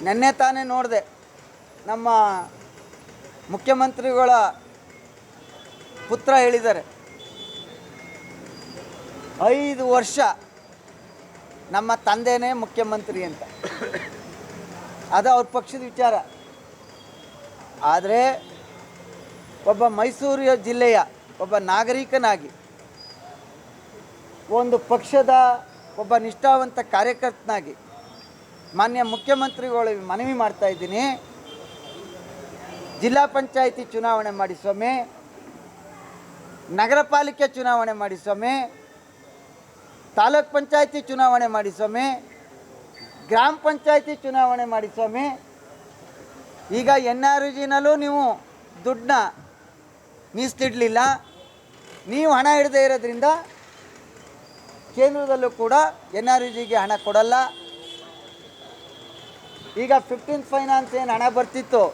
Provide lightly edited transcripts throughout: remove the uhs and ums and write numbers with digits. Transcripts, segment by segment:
ನೆನ್ನೆ ತಾನೇ ನೋಡಿದೆ, ನಮ್ಮ ಮುಖ್ಯಮಂತ್ರಿಗಳ ಪುತ್ರ ಹೇಳಿದ್ದಾರೆ 5 ವರ್ಷ ನಮ್ಮ ತಂದೆನೇ ಮುಖ್ಯಮಂತ್ರಿ ಅಂತ. ಅದು ಅವ್ರ ಪಕ್ಷದ ವಿಚಾರ. ಆದರೆ ಒಬ್ಬ ಮೈಸೂರು ಜಿಲ್ಲೆಯ ಒಬ್ಬ ನಾಗರಿಕನಾಗಿ, ಒಂದು ಪಕ್ಷದ ಒಬ್ಬ ನಿಷ್ಠಾವಂತ ಕಾರ್ಯಕರ್ತನಾಗಿ ಮಾನ್ಯ ಮುಖ್ಯಮಂತ್ರಿಗಳಿಗೆ ಮನವಿ ಮಾಡ್ತಾ ಇದ್ದೀನಿ, ಜಿಲ್ಲಾ ಪಂಚಾಯಿತಿ ಚುನಾವಣೆ ಮಾಡಿ ಸ್ವಾಮಿ, ನಗರ ಪಾಲಿಕೆ ಚುನಾವಣೆ ಮಾಡಿ ಸ್ವಾಮಿ, ತಾಲೂಕ್ ಪಂಚಾಯಿತಿ ಚುನಾವಣೆ ಮಾಡಿ ಸ್ವಾಮಿ, ಗ್ರಾಮ ಪಂಚಾಯಿತಿ ಚುನಾವಣೆ ಮಾಡಿ ಸ್ವಾಮಿ. ಈಗ NRGನಲ್ಲೂ ನೀವು ದುಡ್ಡನ್ನ ಮೀಸಲಿಡಲಿಲ್ಲ, ನೀವು ಹಣ ಹಿಡದೇ ಇರೋದ್ರಿಂದ ಕೇಂದ್ರದಲ್ಲೂ ಕೂಡ NRGಗೆ ಹಣ ಕೊಡಲ್ಲ. ಈಗ 15th ಫೈನಾನ್ಸ್ ಏನು ಹಣ ಬರ್ತಿತ್ತು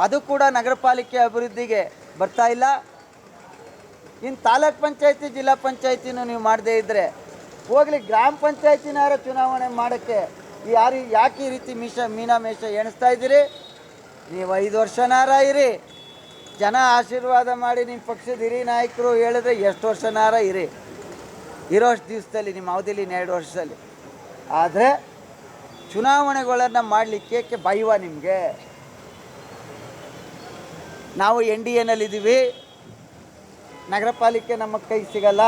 ಅದು ಕೂಡ ನಗರ ಪಾಲಿಕೆ ಅಭಿವೃದ್ಧಿಗೆ ಬರ್ತಾ ಇಲ್ಲ. ಇನ್ನು ತಾಲೂಕ್ ಪಂಚಾಯಿತಿ ಜಿಲ್ಲಾ ಪಂಚಾಯಿತಿನೂ ನೀವು ಮಾಡದೇ ಇದ್ದರೆ ಹೋಗಲಿ, ಗ್ರಾಮ ಪಂಚಾಯಿತಿನಾರ ಚುನಾವಣೆ ಮಾಡೋಕ್ಕೆ ಯಾಕೆ ಈ ರೀತಿ ಮೀನಾಮೇಷ ಎಣಿಸ್ತಾ ಇದ್ದೀರಿ? ನೀವು 5 ವರ್ಷನಾರ ಇರಿ, ಜನ ಆಶೀರ್ವಾದ ಮಾಡಿ ನಿಮ್ಮ ಪಕ್ಷದ ಹಿರಿಯ ನಾಯಕರು ಹೇಳಿದ್ರೆ ಎಷ್ಟು ವರ್ಷನಾರ ಇರಿ, ಇರೋಷ್ಟು ದಿವಸದಲ್ಲಿ ನಿಮ್ಮ ಅವಧಿಲಿ 2 ವರ್ಷದಲ್ಲಿ. ಆದರೆ ಚುನಾವಣೆಗಳನ್ನು ಮಾಡಲಿಕ್ಕೆ ಭಯವ ನಿಮಗೆ? ನಾವು NDAನಲ್ಲಿದ್ದೀವಿ, ನಗರ ಪಾಲಿಕೆ ನಮ್ಮ ಕೈಗೆ ಸಿಗಲ್ಲ,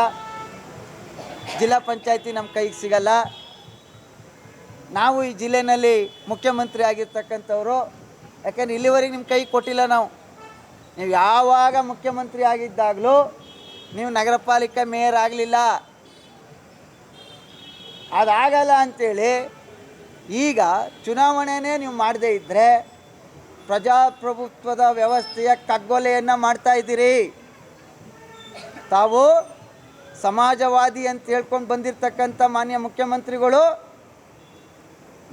ಜಿಲ್ಲಾ ಪಂಚಾಯಿತಿ ನಮ್ಮ ಕೈಗೆ ಸಿಗಲ್ಲ. ನಾವು ಈ ಜಿಲ್ಲೆಯಲ್ಲಿ ಮುಖ್ಯಮಂತ್ರಿ ಆಗಿರ್ತಕ್ಕಂಥವ್ರು, ಯಾಕೆಂದ್ರೆ ಇಲ್ಲಿವರೆಗೆ ನಿಮ್ಮ ಕೈಗೆ ಕೊಟ್ಟಿಲ್ಲ ನಾವು. ನೀವು ಯಾವಾಗ ಮುಖ್ಯಮಂತ್ರಿ ಆಗಿದ್ದಾಗಲೂ ನೀವು ನಗರ ಪಾಲಿಕೆ ಮೇಯರ್ ಆಗಲಿಲ್ಲ. ಅದಾಗಲ್ಲ ಅಂಥೇಳಿ ಈಗ ಚುನಾವಣೆನೇ ನೀವು ಮಾಡದೇ ಇದ್ದರೆ ಪ್ರಜಾಪ್ರಭುತ್ವದ ವ್ಯವಸ್ಥೆಯ ಕಗ್ಗೊಲೆಯನ್ನು ಮಾಡ್ತಾ ಇದ್ದೀರಿ. ತಾವು ಸಮಾಜವಾದಿ ಅಂತ ಹೇಳ್ಕೊಂಡು ಬಂದಿರತಕ್ಕಂಥ ಮಾನ್ಯ ಮುಖ್ಯಮಂತ್ರಿಗಳು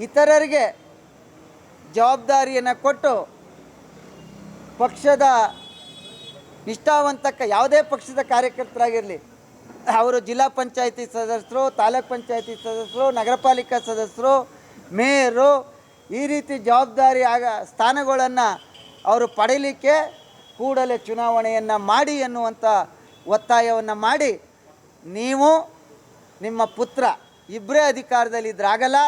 ಇತರರಿಗೆ ಜವಾಬ್ದಾರಿಯನ್ನು ಕೊಟ್ಟು ಪಕ್ಷದ ನಿಷ್ಠಾವಂತ ಯಾವುದೇ ಪಕ್ಷದ ಕಾರ್ಯಕರ್ತರಾಗಿರಲಿ, ಅವರು ಜಿಲ್ಲಾ ಪಂಚಾಯಿತಿ ಸದಸ್ಯರು, ತಾಲೂಕ್ ಪಂಚಾಯಿತಿ ಸದಸ್ಯರು, ನಗರ ಪಾಲಿಕಾ ಸದಸ್ಯರು, ಮೇಯರು, ಈ ರೀತಿ ಜವಾಬ್ದಾರಿ ಸ್ಥಾನಗಳನ್ನು ಅವರು ಪಡೀಲಿಕ್ಕೆ ಕೂಡಲೇ ಚುನಾವಣೆಯನ್ನು ಮಾಡಿ ಎನ್ನುವಂಥ ಒತ್ತಾಯವನ್ನು ಮಾಡಿ, ನೀವು ನಿಮ್ಮ ಪುತ್ರ ಇಬ್ಬರೇ ಅಧಿಕಾರದಲ್ಲಿದ್ದರಾಗಲ್ಲ,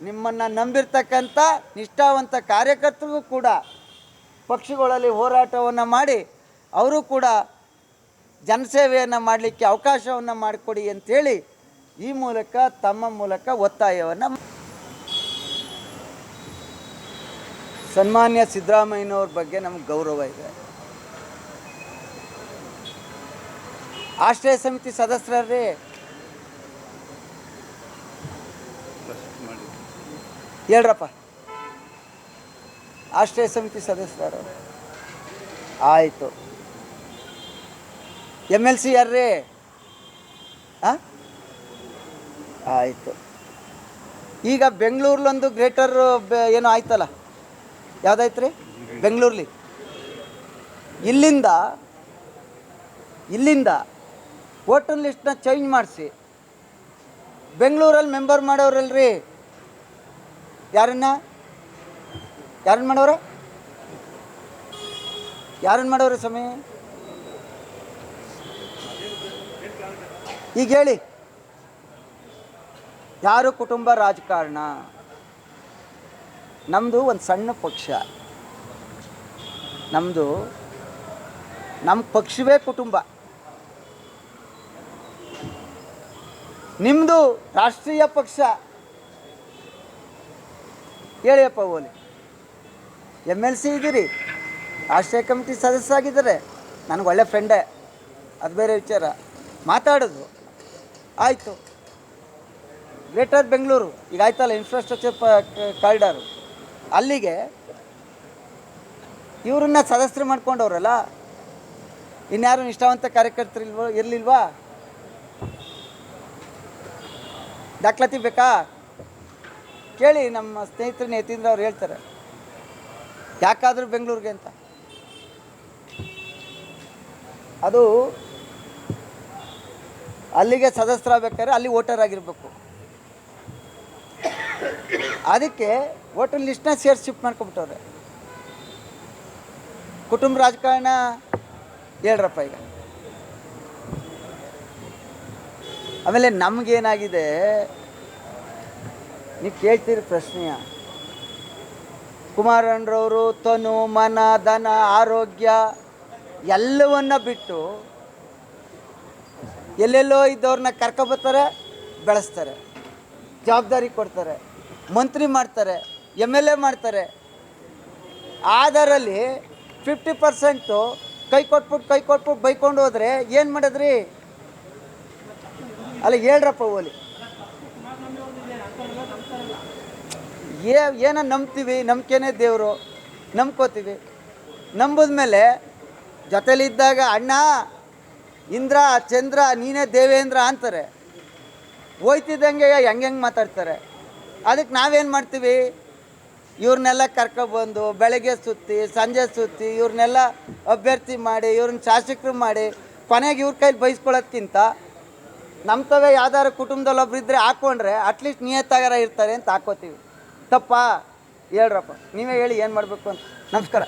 ನಿಮ್ಮನ್ನು ನಂಬಿರ್ತಕ್ಕಂಥ ನಿಷ್ಠಾವಂತ ಕಾರ್ಯಕರ್ತರಿಗೂ ಕೂಡ ಪಕ್ಷಗಳಲ್ಲಿ ಹೋರಾಟವನ್ನು ಮಾಡಿ ಅವರು ಕೂಡ ಜನಸೇವೆಯನ್ನು ಮಾಡಲಿಕ್ಕೆ ಅವಕಾಶವನ್ನು ಮಾಡಿಕೊಡಿ ಅಂಥೇಳಿ ಈ ಮೂಲಕ ತಮ್ಮ ಮೂಲಕ ಒತ್ತಾಯವನ್ನು. ಸನ್ಮಾನ್ಯ ಸಿದ್ದರಾಮಯ್ಯನವ್ರ ಬಗ್ಗೆ ನಮಗೆ ಗೌರವ ಇದೆ. ಆಶ್ರಯ ಸಮಿತಿ ಸದಸ್ಯರೇ, ಹೇಳ್ರಪ್ಪ, ಆಶ್ರಯ ಸಮಿತಿ ಸದಸ್ಯರು ಆಯಿತು. MLC ಯಾರ್ರೀ? ಆಯಿತು. ಈಗ ಬೆಂಗಳೂರಲ್ಲೊಂದು ಗ್ರೇಟರ್ ಏನೋ ಆಯ್ತಲ್ಲ, ಯಾವುದಾಯ್ತು ರೀ ಬೆಂಗಳೂರಲ್ಲಿ? ಇಲ್ಲಿಂದ ವೋಟರ್ ಲಿಸ್ಟ್ನ ಚೇಂಜ್ ಮಾಡಿಸಿ ಬೆಂಗಳೂರಲ್ಲಿ ಮೆಂಬರ್ ಮಾಡೋರಲ್ರಿ. ಯಾರನ್ನ ಮಾಡೋರೆ? ಯಾರನ್ನು ಮಾಡೋರೆ ಸ್ವಾಮಿ? ಈಗ ಹೇಳಿ, ಯಾರು ಕುಟುಂಬ ರಾಜಕಾರಣ? ನಮ್ಮದು ಒಂದು ಸಣ್ಣ ಪಕ್ಷ, ನಮ್ಮ ಪಕ್ಷವೇ ಕುಟುಂಬ. ನಿಮ್ಮದು ರಾಷ್ಟ್ರೀಯ ಪಕ್ಷ. ಹೇಳಿಯಪ್ಪ ಓಲಿ, MLC ಇದ್ದೀರಿ, ಆಶ್ರಯ ಕಮಿಟಿ ಸದಸ್ಯರಾಗಿದ್ದಾರೆ, ನನಗೆ ಒಳ್ಳೆ ಫ್ರೆಂಡೇ, ಅದು ಬೇರೆ ವಿಚಾರ. ಮಾತಾಡೋದು ಆಯಿತು. ಗ್ರೇಟರ್ ಬೆಂಗಳೂರು ಈಗ ಆಯ್ತಲ್ಲ, ಇನ್ಫ್ರಾಸ್ಟ್ರಕ್ಚರ್ ಕಾರಿಡಾರು, ಅಲ್ಲಿಗೆ ಇವರನ್ನ ಸದಸ್ಯರು ಮಾಡ್ಕೊಂಡವ್ರಲ್ಲ, ಇನ್ಯಾರು ನಿಷ್ಠಾವಂತ ಕಾರ್ಯಕರ್ತರು ಇರಲಿಲ್ವಾ? ದಾಖಲಾತಿ ಬೇಕಾ? ಕೇಳಿ, ನಮ್ಮ ಸ್ನೇಹಿತರನ್ನ ಯತೀಂದ್ರ ಅವ್ರು ಹೇಳ್ತಾರೆ ಯಾಕಾದರೂ ಬೆಂಗಳೂರಿಗೆ ಅಂತ. ಅದು ಅಲ್ಲಿಗೆ ಸದಸ್ಯರಾಗಬೇಕಾದ್ರೆ ಅಲ್ಲಿ ವೋಟರ್ ಆಗಿರಬೇಕು. ಅದಕ್ಕೆ ವೋಟರ್ ಲಿಸ್ಟ್ನ ಸೇರಿಸಿ ಶಿಫ್ಟ್ ಮಾಡ್ಕೊಬಿಟ್ಟವ್ರೆ. ಕುಟುಂಬ ರಾಜಕಾರಣ ಹೇಳ್ರಪ್ಪ ಈಗ. ಆಮೇಲೆ ನಮಗೇನಾಗಿದೆ, ನೀವು ಕೇಳ್ತೀರಿ ಪ್ರಶ್ನೆಯ, ಕುಮಾರಣ್ಣರವರು ತನು ಮನ ಧನ ಆರೋಗ್ಯ ಎಲ್ಲವನ್ನ ಬಿಟ್ಟು ಎಲ್ಲೆಲ್ಲೋ ಇದ್ದವ್ರನ್ನ ಕರ್ಕೊಬರ್ತಾರೆ, ಬೆಳೆಸ್ತಾರೆ, ಜವಾಬ್ದಾರಿ ಕೊಡ್ತಾರೆ, ಮಂತ್ರಿ ಮಾಡ್ತಾರೆ, MLA ಮಾಡ್ತಾರೆ. ಅದರಲ್ಲಿ 50% ಕೈ ಕೊಟ್ಬಿಟ್ಟು ಬೈಕೊಂಡು ಹೋದರೆ ಏನು ಮಾಡಿದ್ರಿ? ಅಲ್ಲ ಹೇಳ್ರಪ್ಪ ಓಲಿ. ಏನೋ ನಂಬ್ತೀವಿ, ನಂಬಿಕೆನೇ ದೇವರು, ನಂಬ್ಕೋತೀವಿ. ನಂಬಿದ್ಮೇಲೆ ಜೊತೆಲಿದ್ದಾಗ ಅಣ್ಣ ಇಂದ್ರ ಚಂದ್ರ ನೀನೇ ದೇವೇಂದ್ರ ಅಂತಾರೆ. ಹೋಯ್ತಿದ್ದಂಗೆ ಹೆಂಗೆ ಮಾತಾಡ್ತಾರೆ. ಅದಕ್ಕೆ ನಾವೇನು ಮಾಡ್ತೀವಿ, ಇವ್ರನ್ನೆಲ್ಲ ಕರ್ಕೊಬಂದು ಬೆಳಗ್ಗೆ ಸುತ್ತಿ ಸಂಜೆ ಸುತ್ತಿ ಇವ್ರನ್ನೆಲ್ಲ ಅಭ್ಯರ್ಥಿ ಮಾಡಿ ಇವ್ರನ್ನ ಶಾಸಕರು ಮಾಡಿ ಕೊನೆಗೆ ಇವ್ರ ಕೈಲಿ ಬಯಸ್ಕೊಳ್ಳೋದ್ಕಿಂತ ನಮ್ಮ ತವೇ ಯಾವ್ದಾದ್ರು ಕುಟುಂಬದಲ್ಲಿ ಒಬ್ರು ಇದ್ದರೆ ಹಾಕ್ಕೊಂಡ್ರೆ ಅಟ್ಲೀಸ್ಟ್ ನಿಯತ್ತಾಗಾರ ಇರ್ತಾರೆ ಅಂತ ಹಾಕ್ಕೋತೀವಿ. ತಪ್ಪಾ? ಹೇಳ್ರಪ್ಪ, ನೀವೇ ಹೇಳಿ ಏನು ಮಾಡಬೇಕು ಅಂತ. ನಮಸ್ಕಾರ.